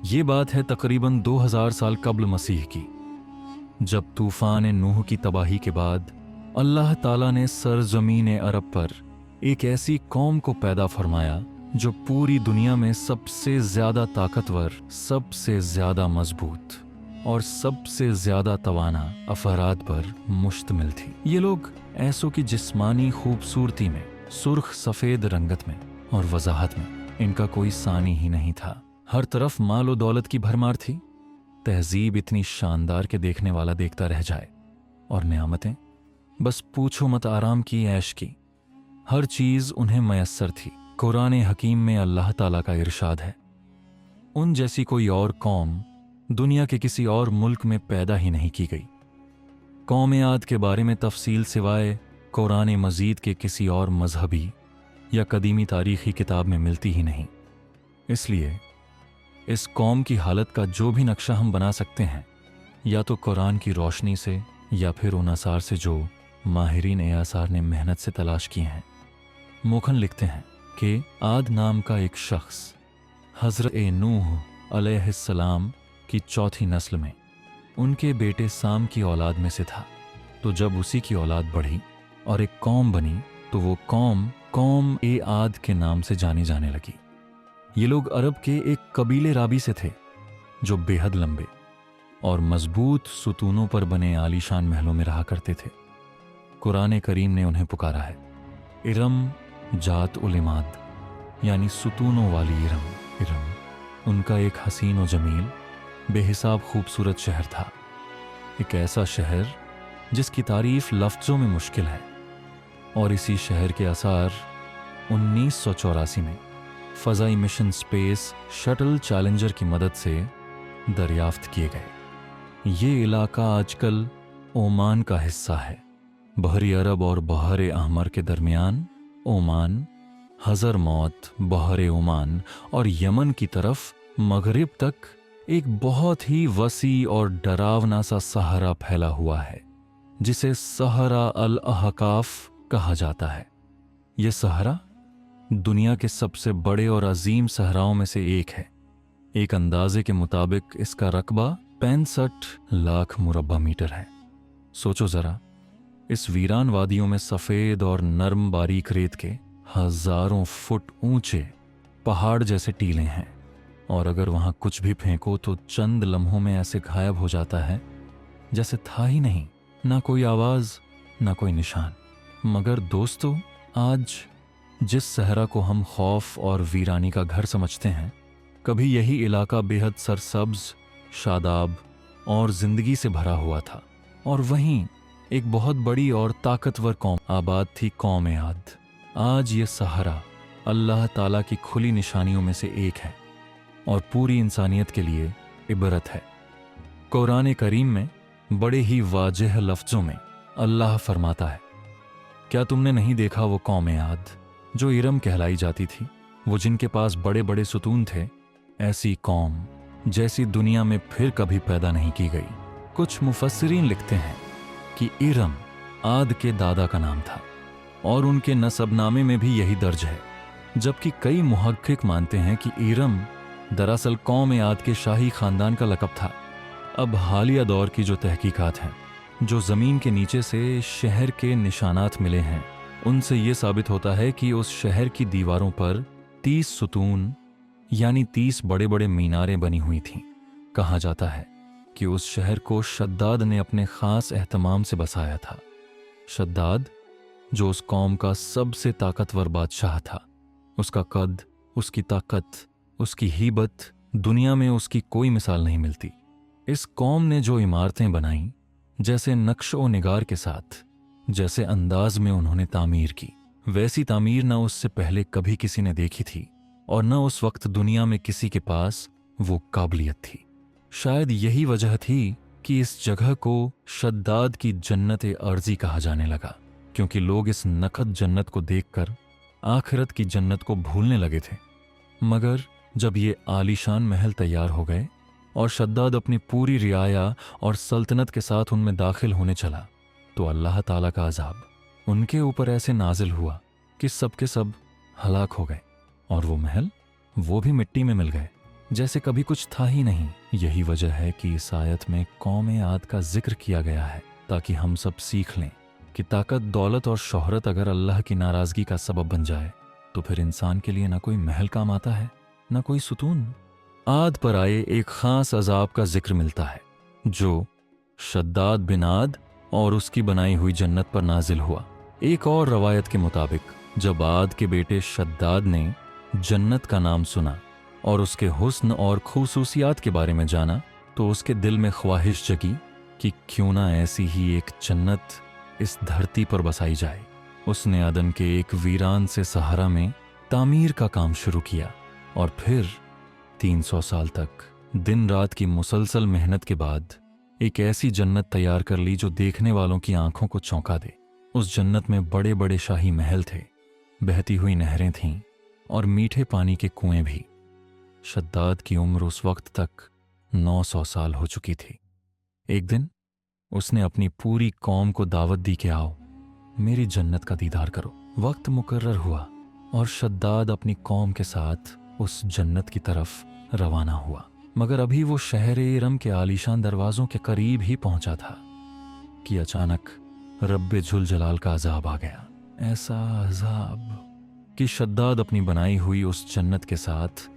ये बात है तकरीबन 2000 साल कब्ल मसीह की, जब तूफान नूह की तबाही के बाद अल्लाह ताला ने सरजमीन अरब पर एक ऐसी कौम को पैदा फरमाया जो पूरी दुनिया में सबसे ज्यादा ताकतवर, सबसे ज्यादा मजबूत और सबसे ज्यादा तवाना अफराद पर मुश्तमिल थी। ये लोग ऐसों की जिस्मानी खूबसूरती में, सुर्ख सफेद रंगत में और वजाहत में इनका कोई सानी ही नहीं था। हर तरफ माल और दौलत की भरमार थी। तहजीब इतनी शानदार के देखने वाला देखता रह जाए, और नियामतें बस पूछो मत आराम की, ऐश की। हर चीज उन्हें मयस्सर थी। कुरान हकीम में अल्लाह ताला का इरशाद है, उन जैसी कोई और कौम दुनिया के किसी और मुल्क में पैदा ही नहीं की गई। कौम आद के बारे में तफसील सिवाय कुरान मजीद के किसी और मजहबी या कदीमी तारीखी किताब में मिलती ही नहीं। इसलिए इस कौम की हालत का जो भी नक्शा हम बना सकते हैं, या तो कुरान की रोशनी से या फिर उन आसार से जो माहिरीन आसार ने मेहनत से तलाश किए हैं। मोखन लिखते हैं कि आद नाम का एक शख्स हज़रत नूह अलैहिस्सलाम की चौथी नस्ल में उनके बेटे साम की औलाद में से था। तो जब उसी की औलाद बढ़ी और एक कौम बनी, तो वो कौम आद के नाम से जानी जाने लगी। ये लोग अरब के एक कबीले राबी से थे जो बेहद लंबे और मजबूत सुतूनों पर बने आलीशान महलों में रहा करते थे। कुरान करीम ने उन्हें पुकारा है, इरम जात उल इमाद, यानी सुतूनों वाली इरम। उनका एक हसीन और जमील, बेहिसाब खूबसूरत शहर था। एक ऐसा शहर जिसकी तारीफ लफ्ज़ों में मुश्किल है। और इसी शहर के आसार 1984 में फ़ज़ाई मिशन स्पेस शटल चैलेंजर की मदद से दरियाफ्त किए गए। ये इलाका आजकल ओमान का हिस्सा है। बहरी अरब और बहर अहमर के दरमियान ओमान, हज़र मौत, बहर ओमान और यमन की तरफ मगरिब तक एक बहुत ही वसी और डरावना सा सहरा फैला हुआ है, जिसे सहरा अल अहकाफ कहा जाता है। यह सहरा दुनिया के सबसे बड़े और अजीम सहराओं में से एक है। एक अंदाजे के मुताबिक इसका रकबा 65 लाख मुरब्बा मीटर है। सोचो जरा, इस वीरान वादियों में सफ़ेद और नर्म बारीक रेत के हजारों फुट ऊंचे पहाड़ जैसे टीले हैं, और अगर वहां कुछ भी फेंको तो चंद लम्हों में ऐसे गायब हो जाता है जैसे था ही नहीं, ना कोई आवाज, ना कोई निशान। मगर दोस्तों, आज जिस सहरा को हम खौफ और वीरानी का घर समझते हैं, कभी यही इलाका बेहद सरसब्ज, शादाब और जिंदगी से भरा हुआ था। और वहीं एक बहुत बड़ी और ताकतवर कौम आबाद थी, कौम आद। आज ये सहारा अल्लाह ताला की खुली निशानियों में से एक है और पूरी इंसानियत के लिए इबरत है। कुरान करीम में बड़े ही वाज़ेह लफ्ज़ों में अल्लाह फरमाता है, क्या तुमने नहीं देखा वो कौम आद जो इरम कहलाई जाती थी, वो जिनके पास बड़े बड़े सुतून थे? ऐसी कौम जैसी दुनिया में फिर कभी पैदा नहीं की गई। कुछ मुफस्सिरीन लिखते हैं कि इरम आद के दादा का नाम था और उनके नसबनामे में भी यही दर्ज है, जबकि कई मुहक्किक मानते हैं कि इरम दरअसल कौम आद के शाही खानदान का लक़ब था। अब हालिया दौर की जो तहकीकात हैं, जो ज़मीन के नीचे से शहर के निशानात मिले हैं, उनसे ये साबित होता है कि उस शहर की दीवारों पर 30 सुतून यानी 30 बड़े बड़े मीनारें बनी हुई थीं। कहा जाता है कि उस शहर को शद्दाद ने अपने ख़ास एहतमाम से बसाया था। शद्दाद जो उस कौम का सबसे ताकतवर बादशाह था, उसका कद, उसकी ताकत, उसकी हीबत, दुनिया में उसकी कोई मिसाल नहीं मिलती। इस कौम ने जो इमारतें बनाईं, जैसे नक्शो निगार के साथ, जैसे अंदाज में उन्होंने तामीर की, वैसी तामीर न उससे पहले कभी किसी ने देखी थी और न उस वक्त दुनिया में किसी के पास वो काबिलियत थी। शायद यही वजह थी कि इस जगह को शद्दाद की जन्नत अर्जी कहा जाने लगा, क्योंकि लोग इस नकद जन्नत को देखकर आखिरत की जन्नत को भूलने लगे थे। मगर जब ये आलीशान महल तैयार हो गए और शद्दाद अपनी पूरी रियाया और सल्तनत के साथ उनमें दाखिल होने चला, तो अल्लाह ताला का अजाब उनके ऊपर ऐसे नाजिल हुआ कि सब के सब हलाक हो गए और वो महल वो भी मिट्टी में मिल गए। जैसे कभी कुछ था ही नहीं। यही वजह है कि इस आयत में कौम आद का जिक्र किया गया है, ताकि हम सब सीख लें कि ताकत, दौलत और शोहरत अगर अल्लाह की नाराज़गी का सबब बन जाए तो फिर इंसान के लिए ना कोई महल काम आता है, ना कोई सुतून। आद पर आए एक ख़ास अजाब का जिक्र मिलता है जो शद्दाद बिन आद और उसकी बनाई हुई जन्नत पर नाजिल हुआ। एक और रवायत के मुताबिक जब आद के बेटे शद्दाद ने जन्नत का नाम सुना और उसके हुस्न और खूसूसियात के बारे में जाना तो उसके दिल में ख्वाहिश जगी कि क्यों ना ऐसी ही एक जन्नत इस धरती पर बसाई जाए। उसने अदन के एक वीरान से सहारा में तामीर का काम शुरू किया और फिर 300 साल तक दिन रात की मुसलसल मेहनत के बाद एक ऐसी जन्नत तैयार कर ली जो देखने वालों की आंखों को चौंका दे। उस जन्नत में बड़े बड़े शाही महल थे, बहती हुई नहरें थीं और मीठे पानी के कुएं भी। शद्दाद की उम्र उस वक्त तक 900 साल हो चुकी थी। एक दिन उसने अपनी पूरी कौम को दावत दी कि आओ मेरी जन्नत का दीदार करो। वक्त मुकर्रर हुआ और शद्दाद अपनी कौम के साथ उस जन्नत की तरफ रवाना हुआ, मगर अभी वो शहर इरम के आलीशान दरवाजों के करीब ही पहुंचा था कि अचानक रब्बे जुल जलाल का अजाब आ गया। ऐसा अजाब कि शद्दाद अपनी बनाई हुई उस जन्नत के साथ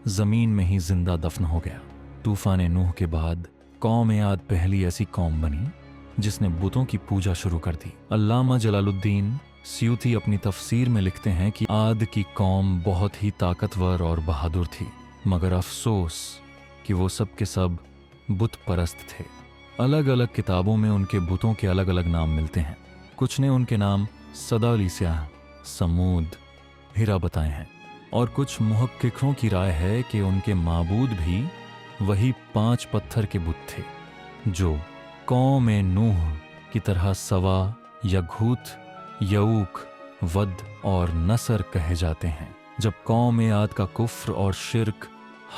जमीन में ही जिंदा दफन हो गया। तूफान नूह के बाद कौम आद पहली ऐसी कौम बनी जिसने बुतों की पूजा शुरू कर दी। अल्लामा जलालुद्दीन स्यूती अपनी तफसीर में लिखते हैं कि आद की कौम बहुत ही ताकतवर और बहादुर थी, मगर अफसोस कि वो सब के सब बुत परस्त थे। अलग अलग किताबों में उनके बुतों के अलग अलग नाम मिलते हैं। कुछ ने उनके नाम सदालिस्या, समूद, हिरा बताए हैं और कुछ मुहक्किकों की राय है कि उनके माबूद भी वही 5 पत्थर के बुत थे जो कौम नूह की तरह सवा, यघूत, यऊक, वद और नसर कहे जाते हैं। जब कौम आद का कुफ्र और शिर्क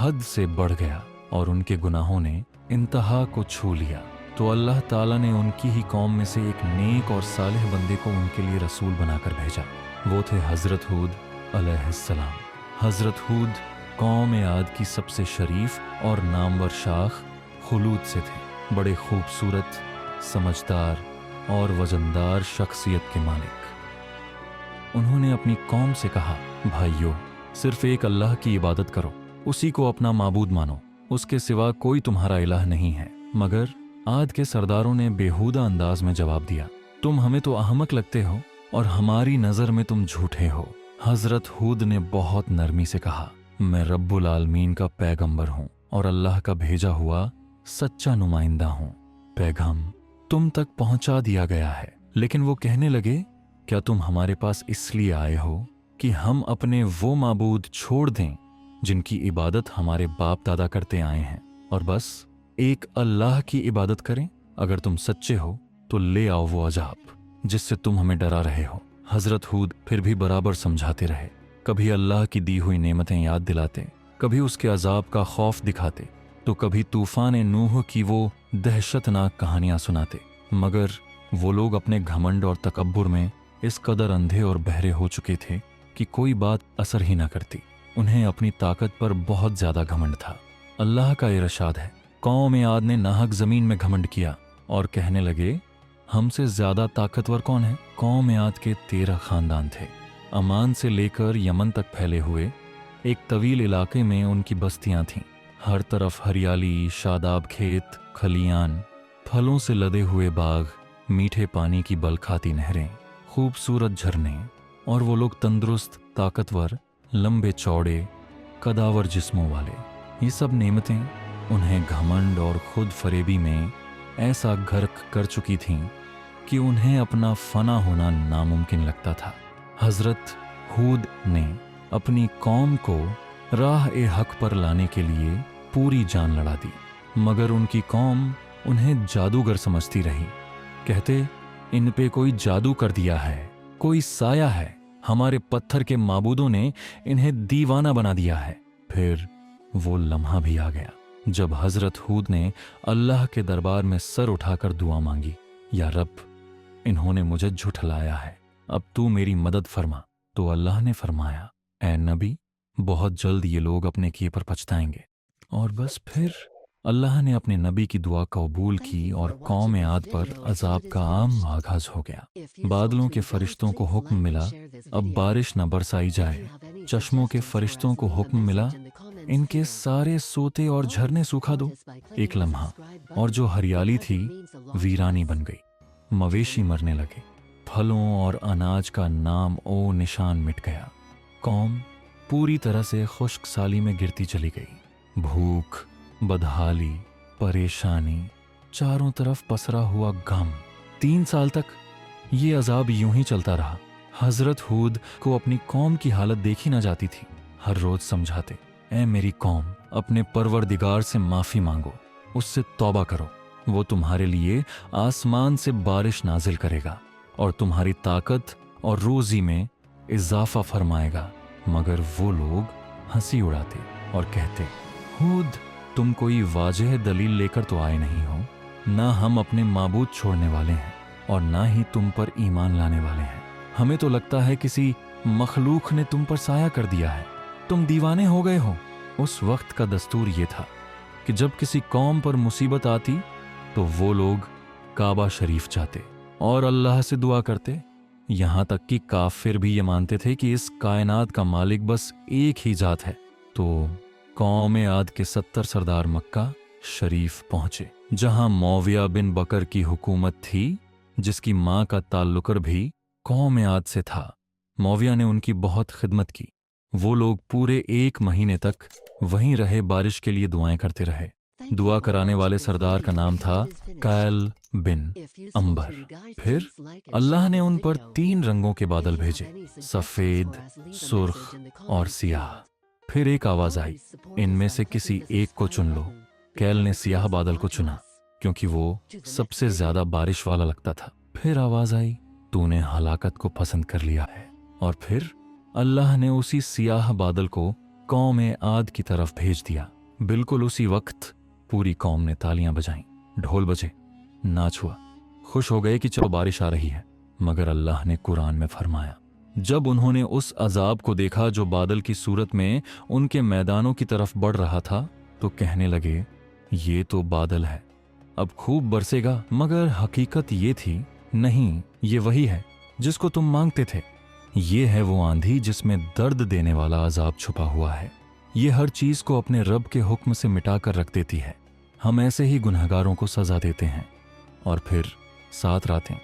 हद से बढ़ गया और उनके गुनाहों ने इंतहा को छू लिया तो अल्लाह ताला ने उनकी ही कौम में से एक नेक और सालिह बंदे को उनके लिए रसूल बनाकर भेजा। वो थे हज़रत हूद अलैहिस्सलाम। हज़रत हूद कौम आद की सबसे शरीफ और नामवर शाख खुलूद से थे। बड़े खूबसूरत, समझदार और वजनदार शख्सियत के मालिक। उन्होंने अपनी कौम से कहा, भाइयों, सिर्फ एक अल्लाह की इबादत करो, उसी को अपना माबूद मानो, उसके सिवा कोई तुम्हारा इलाह नहीं है। मगर आद के सरदारों ने बेहुदा अंदाज में जवाब दिया, तुम हमें तो अहमक लगते हो और हमारी नज़र में तुम झूठे हो। हज़रत हूद ने बहुत नरमी से कहा, मैं रब्बुल आलमीन का पैगंबर हूँ और अल्लाह का भेजा हुआ सच्चा नुमाइंदा हूँ। पैगाम तुम तक पहुँचा दिया गया है। लेकिन वो कहने लगे, क्या तुम हमारे पास इसलिए आए हो कि हम अपने वो माबूद छोड़ दें जिनकी इबादत हमारे बाप दादा करते आए हैं और बस एक अल्लाह की इबादत करें? अगर तुम सच्चे हो तो ले आओ वो अजाब जिससे तुम हमें डरा रहे हो। हज़रत हूद फिर भी बराबर समझाते रहे, कभी अल्लाह की दी हुई नेमतें याद दिलाते, कभी उसके अजाब का खौफ दिखाते, तो कभी तूफान नूह की वो दहशतनाक कहानियां सुनाते। मगर वो लोग अपने घमंड और तकब्बुर में इस कदर अंधे और बहरे हो चुके थे कि कोई बात असर ही ना करती। उन्हें अपनी ताकत पर बहुत ज्यादा घमंड था। अल्लाह का इरशाद है, कौम आद ने नाहक जमीन में घमंड किया और कहने लगे, हमसे ज्यादा ताकतवर कौन है? कौम आद के 13 खानदान थे। अमान से लेकर यमन तक फैले हुए एक तवील इलाके में उनकी बस्तियां थीं। हर तरफ हरियाली, शादाब खेत, खलियान, फलों से लदे हुए बाग, मीठे पानी की बलखाती नहरें, खूबसूरत झरने और वो लोग तंदुरुस्त, ताकतवर, लंबे चौड़े, कदावर जिस्मों वाले। ये सब नेमतें उन्हें घमंड और खुद फरेबी में ऐसा गर्क कर चुकी थीं कि उन्हें अपना फना होना नामुमकिन लगता था। हज़रत हूद ने अपनी कौम को राह ए हक पर लाने के लिए पूरी जान लड़ा दी, मगर उनकी कौम उन्हें जादूगर समझती रही। कहते, इन पे कोई जादू कर दिया है, कोई साया है, हमारे पत्थर के माबूदों ने इन्हें दीवाना बना दिया है। फिर वो लम्हा भी आ गया जब हज़रत हूद ने अल्लाह के दरबार में सर उठाकर दुआ मांगी, या रब, इन्होंने मुझे झुठलाया है, अब तू मेरी मदद फरमा। तो अल्लाह ने फरमाया, ऐ नबी, बहुत जल्द ये लोग अपने किए पर पछताएंगे। और बस फिर अल्लाह ने अपने नबी की दुआ कबूल की और कौम आद पर अजाब का आम आगाज हो गया। बादलों के फरिश्तों को हुक्म मिला, अब बारिश न बरसाई जाए। चश्मों के फरिश्तों को हुक्म मिला, इनके सारे सोते और झरने सूखा दो। एक लम्हा और जो हरियाली थी वीरानी बन गई। मवेशी मरने लगे, फलों और अनाज का नाम ओ निशान मिट गया। कौम पूरी तरह से खुश्क साली में गिरती चली गई। भूख, बदहाली, परेशानी, चारों तरफ पसरा हुआ गम। 3 साल तक ये अजाब यूं ही चलता रहा। हजरत हूद को अपनी कौम की हालत देखी ना जाती थी। हर रोज समझाते, ऐ मेरी कौम, अपने परवरदिगार से माफी मांगो, उससे तौबा करो, वो तुम्हारे लिए आसमान से बारिश नाजिल करेगा और तुम्हारी ताकत और रोजी में इजाफा फरमाएगा। मगर वो लोग हंसी उड़ाते और कहते, हूद, तुम कोई वाजह दलील लेकर तो आए नहीं हो। ना हम अपने माबूद छोड़ने वाले हैं और ना ही तुम पर ईमान लाने वाले हैं। हमें तो लगता है किसी मखलूक ने तुम पर साया कर दिया है, तुम दीवाने हो गए हो। उस वक्त का दस्तूर ये था कि जब किसी कौम पर मुसीबत आती तो वो लोग काबा शरीफ जाते और अल्लाह से दुआ करते। यहां तक कि काफिर भी ये मानते थे कि इस कायनात का मालिक बस एक ही जात है। तो कौम आद के 70 सरदार मक्का शरीफ पहुंचे, जहां मौविया बिन बकर की हुकूमत थी, जिसकी मां का ताल्लुकर भी कौम आद से था। मौविया ने उनकी बहुत खिदमत की। वो लोग पूरे 1 महीने तक वहीं रहे, बारिश के लिए दुआएं करते रहे। दुआ कराने वाले सरदार का नाम था कैल बिन अंबर। फिर अल्लाह ने उन पर 3 रंगों के बादल भेजे, सफेद, सुर्ख और सियाह। फिर एक आवाज आई, इनमें से किसी एक को चुन लो। कैल ने सियाह बादल को चुना क्योंकि वो सबसे ज्यादा बारिश वाला लगता था। फिर आवाज आई, तूने हलाकत को पसंद कर लिया है। और फिर अल्लाह ने उसी सियाह बादल को कौम आद की तरफ भेज दिया। बिल्कुल उसी वक्त पूरी कौम ने तालियां बजाईं, ढोल बजे, नाच हुआ, खुश हो गए कि चलो बारिश आ रही है। मगर अल्लाह ने कुरान में फरमाया, जब उन्होंने उस अजाब को देखा जो बादल की सूरत में उनके मैदानों की तरफ बढ़ रहा था, तो कहने लगे, ये तो बादल है, अब खूब बरसेगा। मगर हकीकत ये थी, नहीं, ये वही है जिसको तुम मांगते थे। ये है वो आंधी जिसमें दर्द देने वाला अजाब छुपा हुआ है। ये हर चीज को अपने रब के हुक्म से मिटा कर रख देती है। हम ऐसे ही गुनहगारों को सजा देते हैं। और फिर 7 रातें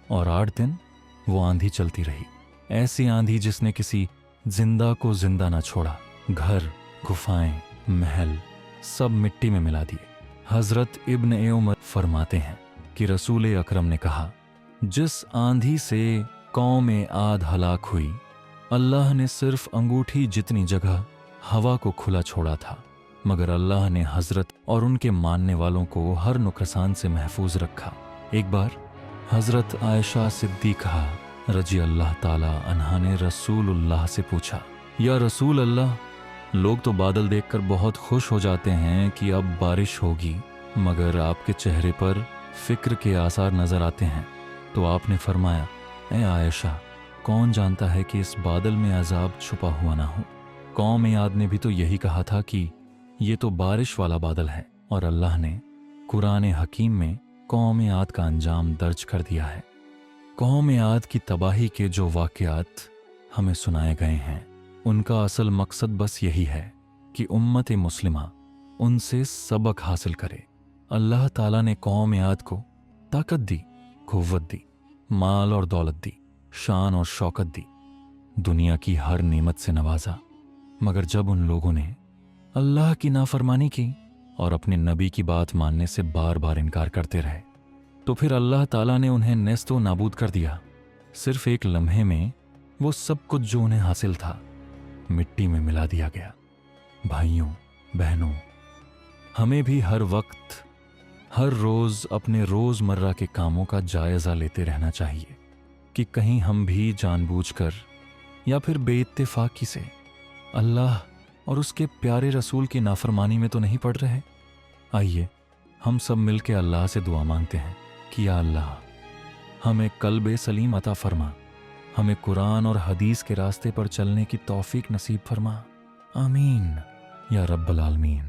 और 8 दिन वो आंधी चलती रही। ऐसी आंधी जिसने किसी जिंदा को जिंदा ना छोड़ा। घर, गुफाएं, महल सब मिट्टी में मिला दिए। हजरत इब्न उमर फरमाते हैं कि रसूल अकरम ने कहा, जिस आंधी से कौम आद हलाक हुई, अल्लाह ने सिर्फ अंगूठी जितनी जगह हवा को खुला छोड़ा था, मगर अल्लाह ने हजरत और उनके मानने वालों को हर नुकसान से महफूज रखा। एक बार हजरत आयशा सिद्दीक़ा रजी अल्लाह ताला अन्हा ने रसूलुल्लाह से पूछा, या रसूल अल्लाह, लोग तो बादल देखकर बहुत खुश हो जाते हैं कि अब बारिश होगी, मगर आपके चेहरे पर फिक्र के आसार नजर आते हैं। तो आपने फरमाया, ए आयशा, कौन जानता है कि इस बादल में अजाब छुपा हुआ ना हो। कौम आद ने भी तो यही कहा था कि ये तो बारिश वाला बादल है, और अल्लाह ने कुरान हकीम में कौम आद का अंजाम दर्ज कर दिया है। कौम आद की तबाही के जो वाक़यात हमें सुनाए गए हैं, उनका असल मकसद बस यही है कि उम्मत मुस्लिमा उनसे सबक हासिल करे। अल्लाह ताला ने कौम आद को ताकत दी, कुव्वत दी, माल और दौलत दी, शान और शौकत दी, दुनिया की हर नेमत से नवाजा। मगर जब उन लोगों ने अल्लाह की नाफरमानी की और अपने नबी की बात मानने से बार बार इनकार करते रहे, तो फिर अल्लाह ताला ने उन्हें नेस्तो नाबूद कर दिया। सिर्फ एक लम्हे में वो सब कुछ जो उन्हें हासिल था मिट्टी में मिला दिया गया। भाइयों बहनों, हमें भी हर वक्त, हर रोज अपने रोजमर्रा के कामों का जायजा लेते रहना चाहिए कि कहीं हम भी जानबूझकर या फिर बेइत्तेफाकी से अल्लाह और उसके प्यारे रसूल की नाफरमानी में तो नहीं पड़ रहे। आइए हम सब मिलके अल्लाह से दुआ मांगते हैं कि या अल्लाह, हमें कल्बे सलीम अता फरमा, हमें कुरान और हदीस के रास्ते पर चलने की तौफीक नसीब फरमा। आमीन या रब्बल आलमीन।